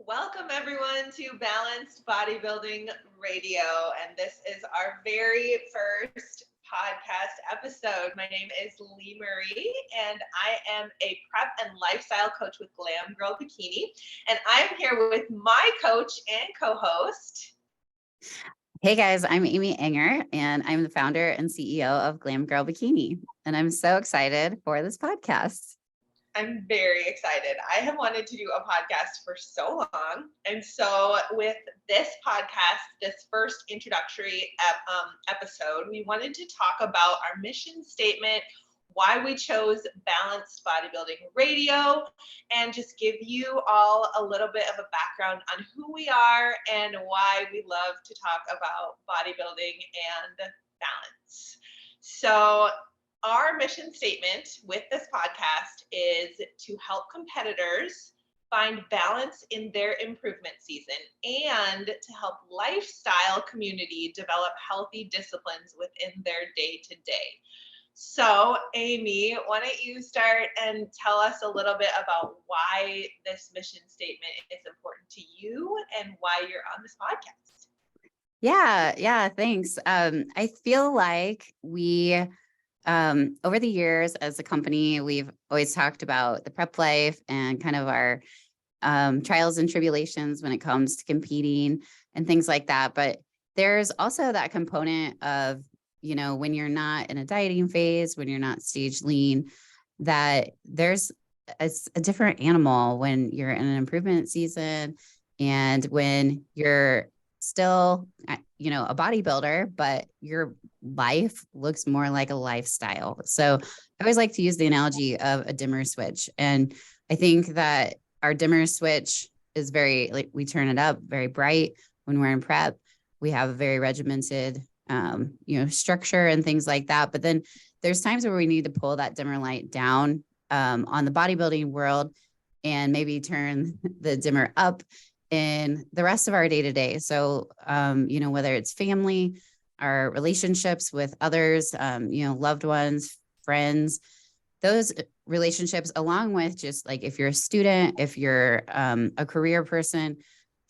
Welcome everyone to Balanced Bodybuilding Radio, and this is our very first podcast episode. My name is Leemarie, and I am a prep and lifestyle coach with Glam Girl Bikini, and I'm here with my coach and co-host. Hey guys, I'm Ehinger, and I'm the founder and CEO of Glam Girl Bikini, and I'm so excited for this podcast. I'm very excited. I have wanted to do a podcast for so long. And so with this podcast, this first introductory episode, we wanted to talk about our mission statement, why we chose Balanced Bodybuilding Radio, and just give you all a little bit of a background on who we are and why we love to talk about bodybuilding and balance. So our mission statement with this podcast is to help competitors find balance in their improvement season and to help lifestyle community develop healthy disciplines within their day-to-day. So, Amy, why don't you start and tell us a little bit about why this mission statement is important to you and why you're on this podcast? Yeah, thanks. I feel like we over the years as a company, we've always talked about the prep life and kind of our trials and tribulations when it comes to competing and things like that. But there's also that component of, when you're not in a dieting phase, when you're not stage lean, that there's a different animal when you're in an improvement season and when you're still, a bodybuilder, but your life looks more like a lifestyle. So I always like to use the analogy of a dimmer switch. And I think that our dimmer switch is very, we turn it up very bright when we're in prep. We have a very regimented, structure and things like that. But then there's times where we need to pull that dimmer light down on the bodybuilding world and maybe turn the dimmer up in the rest of our day-to-day. So, whether it's family, our relationships with others, loved ones, friends, those relationships, along with just like if you're a student, if you're a career person,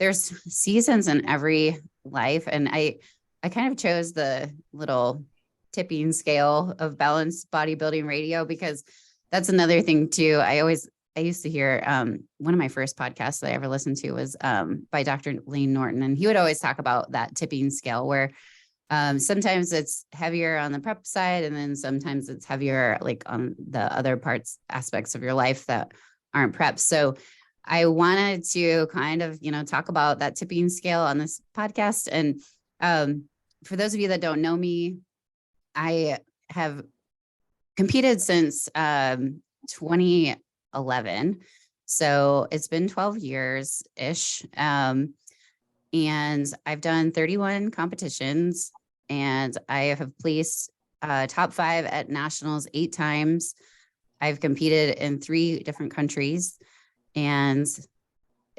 there's seasons in every life. And I kind of chose the little tipping scale of Balanced Bodybuilding Radio because that's another thing too. I used to hear one of my first podcasts that I ever listened to was by Dr. Lane Norton. And he would always talk about that tipping scale where sometimes it's heavier on the prep side. And then sometimes it's heavier like on the other aspects of your life that aren't prep. So I wanted to kind of, talk about that tipping scale on this podcast. And for those of you that don't know me, I have competed since 2011. So it's been 12 years ish. And I've done 31 competitions and I have placed top 5 at nationals 8 times. I've competed in 3 different countries and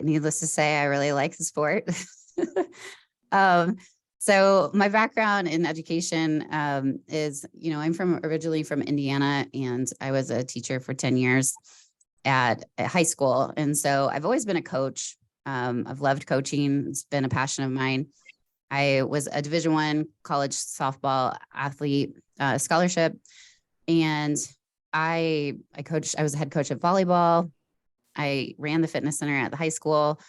needless to say, I really like the sport. So my background in education is, I'm originally from Indiana and I was a teacher for 10 years at high school. And so I've always been a coach. I've loved coaching. It's been a passion of mine. I was a Division I college softball athlete scholarship. And I was a head coach at volleyball. I ran the fitness center at the high school,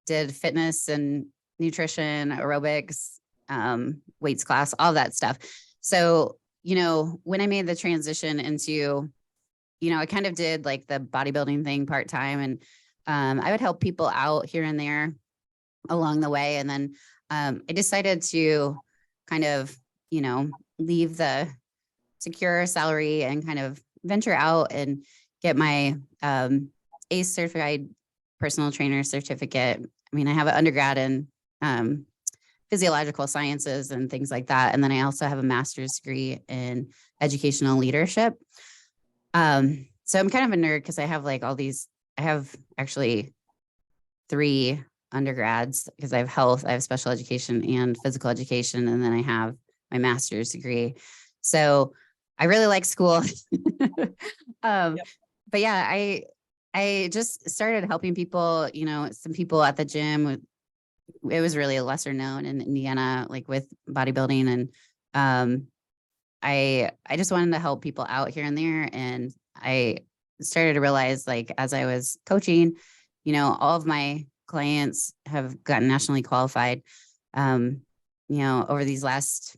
did fitness and nutrition, aerobics, weights class, all that stuff. So, when I made the transition into, I kind of did like the bodybuilding thing part-time and I would help people out here and there along the way. And then I decided to kind of, leave the secure salary and kind of venture out and get my ACE certified personal trainer certificate. I mean, I have an undergrad in physiological sciences and things like that. And then I also have a master's degree in educational leadership. So I'm kind of a nerd because I have like all these, I have actually 3 undergrads because I have health, I have special education and physical education. And then I have my master's degree. So I really like school. But yeah, I just started helping people, some people at the gym. It was really a lesser known in Indiana, like with bodybuilding. And I just wanted to help people out here and there. And I started to realize, like, as I was coaching, all of my clients have gotten nationally qualified. Over these last,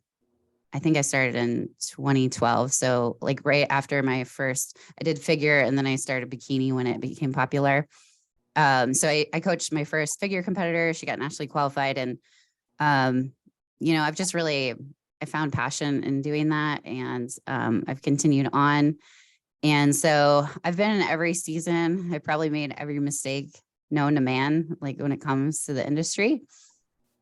I think I started in 2012. So like right after my first, I did figure, and then I started bikini when it became popular. So I coached my first figure competitor. She got nationally qualified. And, I've just really, I found passion in doing that. And I've continued on. And so I've been in every season. I probably made every mistake known to man, like when it comes to the industry.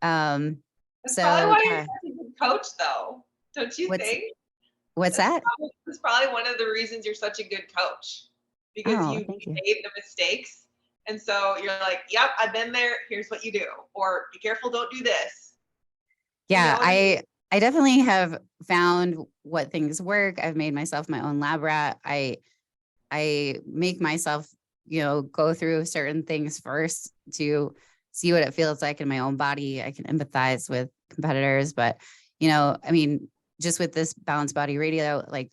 That's probably why you're Yeah. such a good coach, though. Don't you think? What's that? That's probably one of the reasons you're such a good coach, because Oh, you thank you. made the mistakes. And so you're like, yep, I've been there. Here's what you do. Or be careful, don't do this. Yeah, I definitely have found what things work. I've made myself my own lab rat. I make myself, go through certain things first to see what it feels like in my own body. I can empathize with competitors, but just with this Balanced Body Radio, like,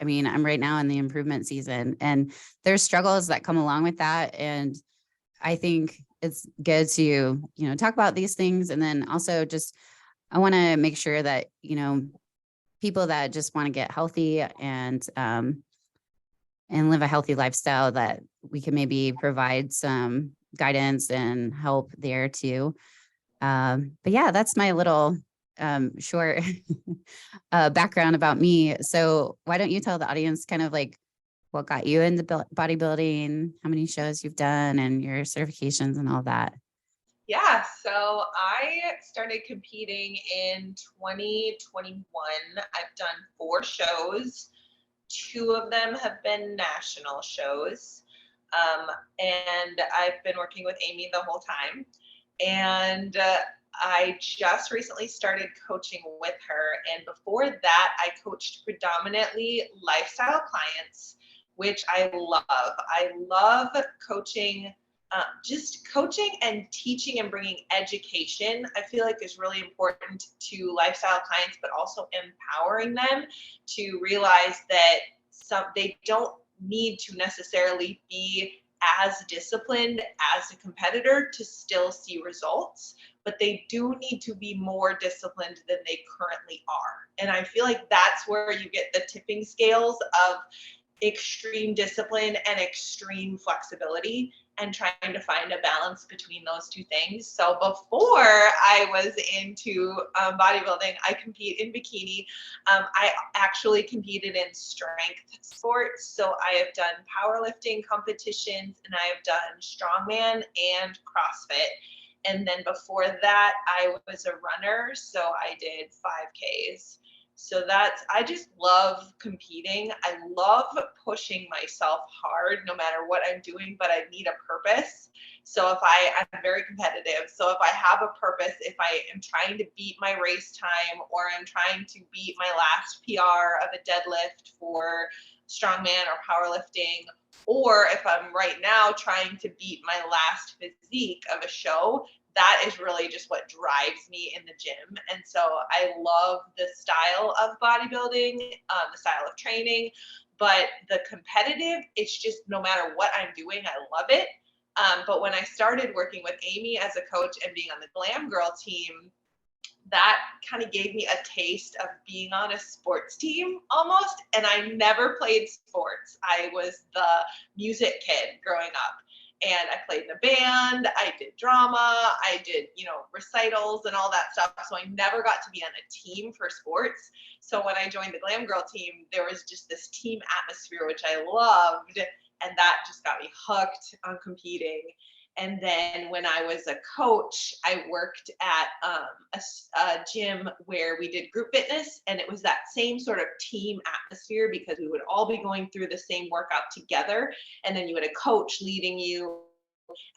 I'm right now in the improvement season, and there's struggles that come along with that. And I think it's good to, talk about these things. And then also just, I want to make sure that, people that just want to get healthy and live a healthy lifestyle, that we can maybe provide some guidance and help there too. But yeah, that's my little short background about me. So why don't you tell the audience kind of like what got you into bodybuilding, how many shows you've done, and your certifications and all that? Yeah, so I started competing in 2021. I've done 4 shows. 2 of them have been national shows. And I've been working with Amy the whole time. And I just recently started coaching with her. And before that, I coached predominantly lifestyle clients, which I love. I love coaching, just coaching and teaching and bringing education. I feel like is really important to lifestyle clients, but also empowering them to realize that they don't need to necessarily be as disciplined as a competitor to still see results, but they do need to be more disciplined than they currently are. And I feel like that's where you get the tipping scales of extreme discipline and extreme flexibility, and trying to find a balance between those two things. So before I was into bodybuilding, I compete in bikini. I actually competed in strength sports. So I have done powerlifting competitions, and I have done strongman and CrossFit. And then before that, I was a runner. So I did 5Ks. So I just love competing. I love pushing myself hard no matter what I'm doing, but I need a purpose. So I'm very competitive. So if I have a purpose, if I am trying to beat my race time, or I'm trying to beat my last PR of a deadlift for strongman or powerlifting, or if I'm right now trying to beat my last physique of a show, that is really just what drives me in the gym. And so I love the style of bodybuilding, the style of training, but the competitive, it's just no matter what I'm doing, I love it. But when I started working with Amy as a coach and being on the Glam Girl team, that kind of gave me a taste of being on a sports team almost. And I never played sports. I was the music kid growing up. And I played in a band, I did drama, I did, recitals and all that stuff. So I never got to be on a team for sports. So when I joined the Glam Girl team, there was just this team atmosphere, which I loved. And that just got me hooked on competing. And then when I was a coach, I worked at a gym where we did group fitness, and it was that same sort of team atmosphere because we would all be going through the same workout together. And then you had a coach leading you.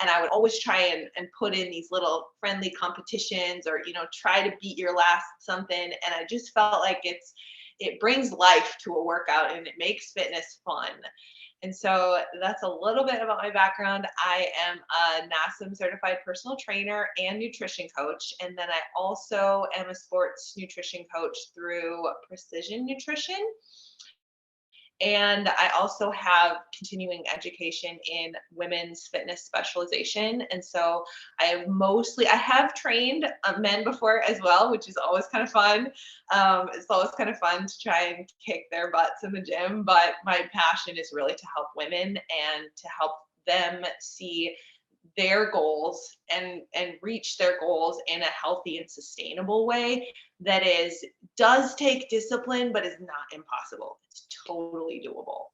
And I would always try and put in these little friendly competitions, or, try to beat your last something. And I just felt like it brings life to a workout, and it makes fitness fun. And so that's a little bit about my background. I am a NASM certified personal trainer and nutrition coach. And then I also am a sports nutrition coach through Precision Nutrition. And I also have continuing education in women's fitness specialization. And so I have trained men before as well, which is always kind of fun. It's always kind of fun to try and kick their butts in the gym. But my passion is really to help women and to help them see their goals and reach their goals in a healthy and sustainable way that does take discipline but is not impossible. It's totally doable.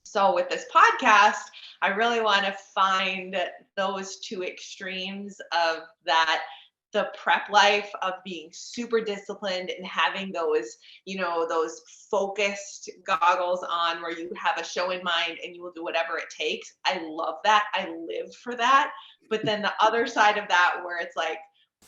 So with this podcast, I really want to find those two extremes of that, the prep life of being super disciplined and having those, those focused goggles on where you have a show in mind and you will do whatever it takes. I love that. I live for that. But then the other side of that where it's like,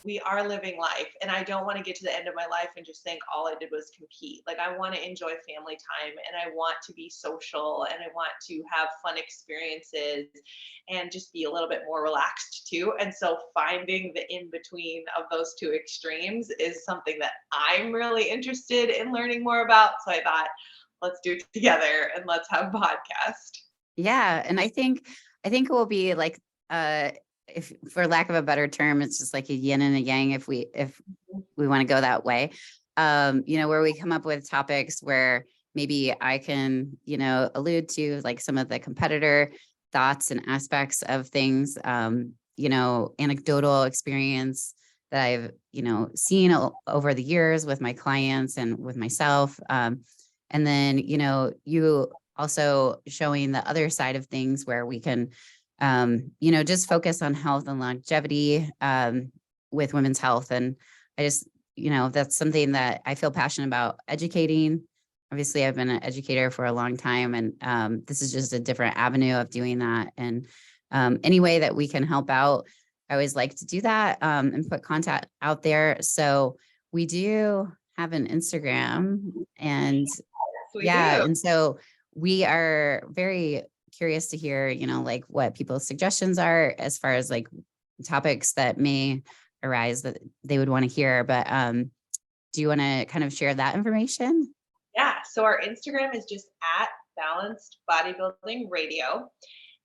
we are living life, and I don't want to get to the end of my life and just think all I did was compete. Like, I want to enjoy family time, and I want to be social, and I want to have fun experiences and just be a little bit more relaxed too. And so finding the in between of those two extremes is something that I'm really interested in learning more about. So I thought, let's do it together and let's have a podcast. Yeah. And I think it will be like, if for lack of a better term, it's just like a yin and a yang if we want to go that way, where we come up with topics where maybe I can, allude to like some of the competitor thoughts and aspects of things, anecdotal experience that I've, seen over the years with my clients and with myself. And then, you also showing the other side of things where we can, just focus on health and longevity, with women's health. And I just, that's something that I feel passionate about educating. Obviously, I've been an educator for a long time, and this is just a different avenue of doing that. And any way that we can help out, I always like to do that, and put content out there. So we do have an Instagram, and and so we are very curious to hear, like what people's suggestions are as far as like topics that may arise that they would want to hear. But do you want to kind of share that information? Yeah. So our Instagram is just at Balanced Bodybuilding Radio.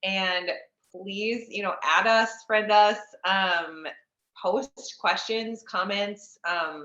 And please, add us, friend us, post questions, comments,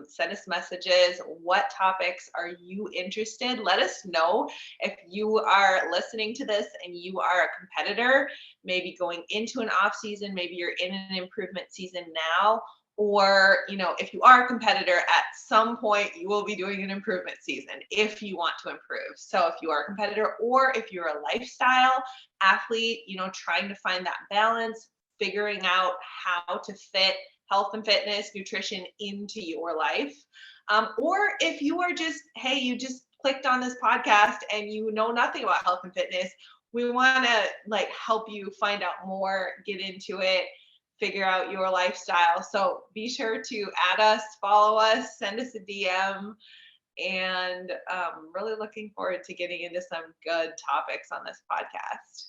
send us messages. What topics are you interested? Let us know if you are listening to this and you are a competitor, maybe going into an off season, maybe you're in an improvement season now, or, if you are a competitor, at some point you will be doing an improvement season if you want to improve. So if you are a competitor, or if you're a lifestyle athlete, trying to find that balance, figuring out how to fit health and fitness, nutrition into your life. Or if you are just, hey, you just clicked on this podcast and you know nothing about health and fitness, we want to help you find out more, get into it, figure out your lifestyle. So be sure to add us, follow us, send us a DM, and really looking forward to getting into some good topics on this podcast.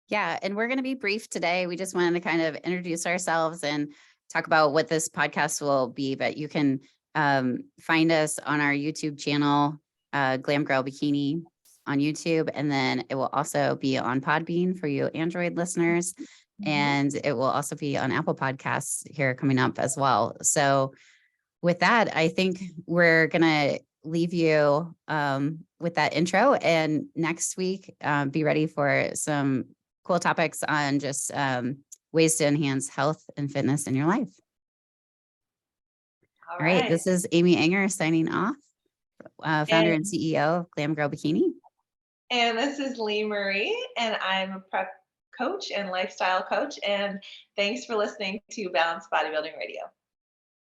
Yeah. And we're going to be brief today. We just wanted to kind of introduce ourselves and talk about what this podcast will be, but you can find us on our YouTube channel, Glam Girl Bikini on YouTube. And then it will also be on Podbean for you Android listeners. And it will also be on Apple Podcasts here coming up as well. So with that, I think we're going to leave you with that intro. And next week, be ready for some cool topics on just ways to enhance health and fitness in your life. All right. This is Amy Ehinger signing off, founder and CEO of Glam Girl Bikini. And this is Leemarie, and I'm a prep coach and lifestyle coach. And thanks for listening to Balanced Bodybuilding Radio.